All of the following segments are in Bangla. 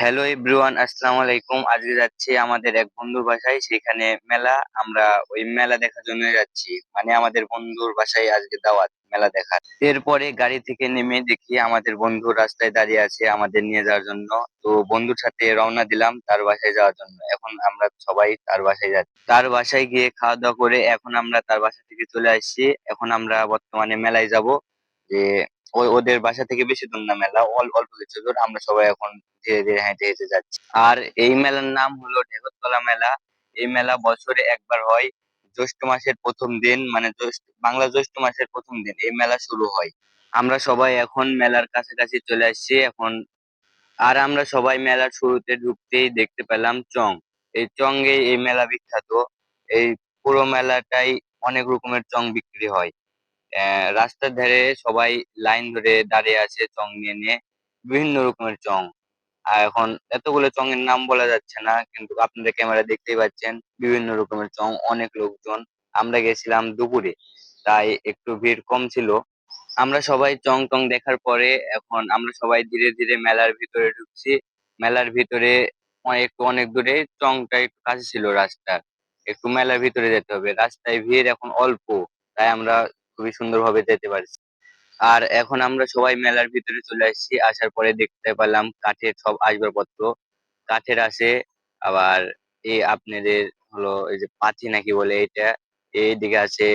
হ্যালো এভরিওয়ান, আসসালামু আলাইকুম। আজকে যাচ্ছি আমাদের এক বন্ধুর বাসায়, সেখানে মেলা। আমরা ওই মেলা দেখার জন্য যাচ্ছি, মানে আমাদের বন্ধুর বাসায় আজকে দাওয়াত মেলা দেখার। এরপরে গাড়ি থেকে নেমে দেখি আমাদের বন্ধু রাস্তায় দাঁড়িয়ে আছে আমাদের নিয়ে যাওয়ার জন্য। তো বন্ধুর সাথে রওনা দিলাম তার বাসায় যাওয়ার জন্য। এখন আমরা সবাই তার বাসায় যাচ্ছি। তার বাসায় গিয়ে খাওয়া দাওয়া করে এখন আমরা তার বাসা থেকে চলে আসছি। এখন আমরা বর্তমানে মেলায় যাব। যে ওদের বাসা থেকে বেশি দূর না, মেলা অল্প কিছু দূর। আমরা সবাই এখন ধীরে ধীরে হেঁটে হেঁটে যাচ্ছি। আর এই মেলার নাম হলো ঢেকরতলা মেলা। এই মেলা বছরে একবার হয়, জ্যৈষ্ঠ মাসের প্রথম দিন, মানে বাংলা জ্যৈষ্ঠ মাসের প্রথম দিন এই মেলা শুরু হয়। আমরা সবাই এখন মেলার কাছাকাছি চলে আসছি এখন। আর আমরা সবাই মেলার শুরুতে ঢুকতেই দেখতে পেলাম চং। এই চঙ্গে এই মেলা বিখ্যাত। এই পুরো মেলাটাই অনেক রকমের চং বিক্রি হয়। রাস্তার ধারে সবাই লাইন ধরে দাঁড়িয়ে আছে চং নিয়ে নিয়ে, বিভিন্ন রকমের চং। আর এখন এতগুলো চং এর নাম বলা যাচ্ছে না, কিন্তু আপনাদের ক্যামেরা দেখতেই পাচ্ছেন বিভিন্ন রকমের চং, অনেক লোকজন। আমরা গেছিলাম দুপুরে, তাই একটু ভিড় কম ছিল। আমরা সবাই চং টং দেখার পরে এখন আমরা সবাই ধীরে ধীরে মেলার ভিতরে ঢুকছি। মেলার ভিতরে অনেক দূরে, চংটা একটু কাছে ছিল রাস্তা। একটু মেলার ভিতরে যেতে হবে, রাস্তায় ভিড় এখন অল্প, তাই আমরা খুবই সুন্দরভাবে যেতে পারছি। আর এখন আমরা সবাই মেলার ভিতরে চলে আসছি। আসার পরে দেখতে পেলাম কাঠের সব আসবাবপত্র। কাঠের আছে, আবার এই আপনাদের হলো এই যে পাথি নাকি বলে এটা, এইদিকে আছে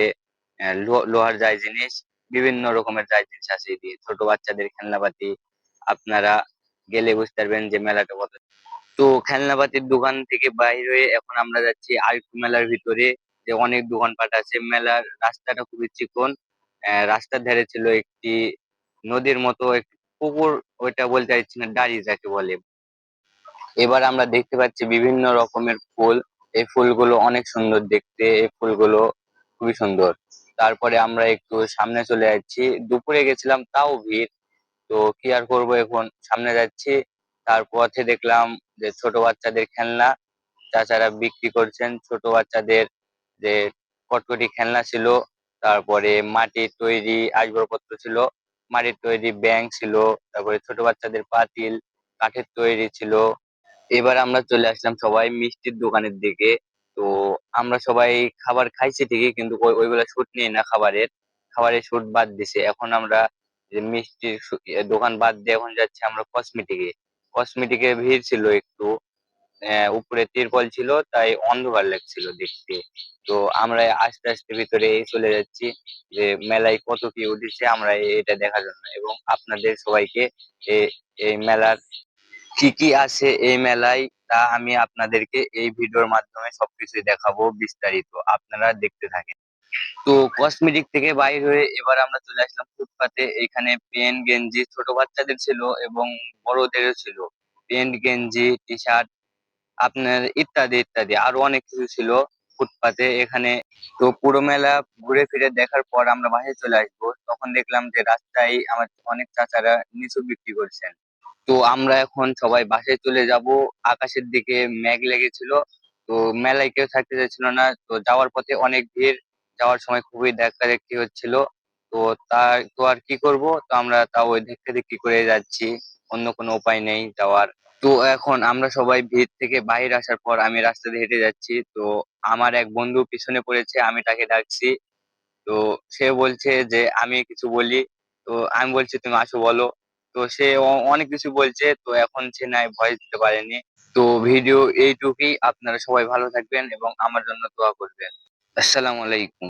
লোহার যায় জিনিস, বিভিন্ন রকমের যায় জিনিস আছে। এদিকে ছোট বাচ্চাদের খেলনাপাতি। আপনারা গেলে বুঝতে পারবেন যে মেলাটা কত। তো খেলনাপাতির দোকান থেকে বাইর হয়ে এখন আমরা যাচ্ছি আরেকটু মেলার ভিতরে, যে অনেক দোকানপাট আছে। মেলার রাস্তাটা খুবই চিকন। রাস্তার ধারে ছিল একটি নদীর মতো একটি পুকুর, ওইটা বলতে চাইছি না, ডাড়ি যাকে বলে। এবার আমরা দেখতে পাচ্ছি বিভিন্ন রকমের ফুল। এই ফুলগুলো অনেক সুন্দর দেখতে, এই ফুলগুলো খুবই সুন্দর। তারপরে আমরা একটু সামনে চলে যাচ্ছি, দুপুরে গেছিলাম তাও ভিড়। তো কি আর করবো, এখন সামনে যাচ্ছি। তার পথে দেখলাম যে ছোট বাচ্চাদের খেলনা চাচারা বিক্রি করছেন। ছোট বাচ্চাদের যে কটকটি খেলনা ছিল, তারপরে মাটির তৈরি আসবাবপত্র ছিল, মাটির তৈরি ব্যাঙ ছিল, তারপরে ছোট বাচ্চাদের পাতিল কাঠের তৈরি ছিল। এবার আমরা চলে আসলাম সবাই মিষ্টির দোকানের দিকে। তো আমরা সবাই খাবার খাইছি ঠিকই, কিন্তু ওইগুলা শুট নিয়ে না, খাবারের শুট বাদ দিছে। এখন আমরা যে মিষ্টির দোকান বাদ দিয়ে এখন যাচ্ছি আমরা কসমেটিকে। কসমেটিকের ভিড় ছিল একটু। উপরে তিরপল ছিল, তাই অন্ধকার লাগছিল দেখতে। তো আমরা আস্তে আস্তে ভিতরে চলে যাচ্ছি, যে মেলায় কত কি উঠেছে আমরা এটা দেখার জন্য, এবং আপনাদের সবাইকে এই মেলার কি কি আছে এই মেলায় তা আমি আপনাদেরকে এই ভিডিওর মাধ্যমে সবকিছু দেখাবো বিস্তারিত, আপনারা দেখতে থাকেন। তো কসমেটিক থেকে বাইর হয়ে এবার আমরা চলে আসলাম ফুটপাতে। এখানে পেন গেঞ্জি ছোট বাচ্চাদের ছিল এবং বড়দেরও ছিল। পেন গেঞ্জি টি শার্ট আপনার ইত্যাদি ইত্যাদি আরো অনেক কিছু ছিল ফুটপাতে এখানে। তো পুরো মেলা ঘুরে ফিরে দেখার পর আমরা বাসায় চলে আসবো, তখন দেখলাম যে রাস্তায় আমার অনেক চাচারা লিচু বিক্রি করছেন। তো আমরা এখন সবাই বাসায় চলে যাব। আকাশের দিকে মেঘ লেগেছিল, তো মেলায় কেউ থাকতে চাইছিল না। তো যাওয়ার পথে অনেক ভিড়, যাওয়ার সময় খুবই ধাক্কা দেখতে হচ্ছিল। তো তো আর কি করব, তো আমরা তাও ওই ধাক্কা দেখি করে যাচ্ছি, অন্য কোনো উপায় নেই যাওয়ার। তো এখন আমরা সবাই ভিড় থেকে বাইরে আসার পর আমি রাস্তা দিয়ে হেঁটে যাচ্ছি। তো আমার এক বন্ধু পিছনে পড়েছে, আমি তাকে ডাকছি। তো সে বলছে যে আমি কিছু বলি। তো আমি বলছি তুমি আসো বলো। তো সে অনেক কিছু বলছে, তো এখন সে নাই ভয়েস দিতে পারেনি। তো ভিডিও এইটুকুই, আপনারা সবাই ভালো থাকবেন এবং আমার জন্য দোয়া করবেন। আসসালামু আলাইকুম।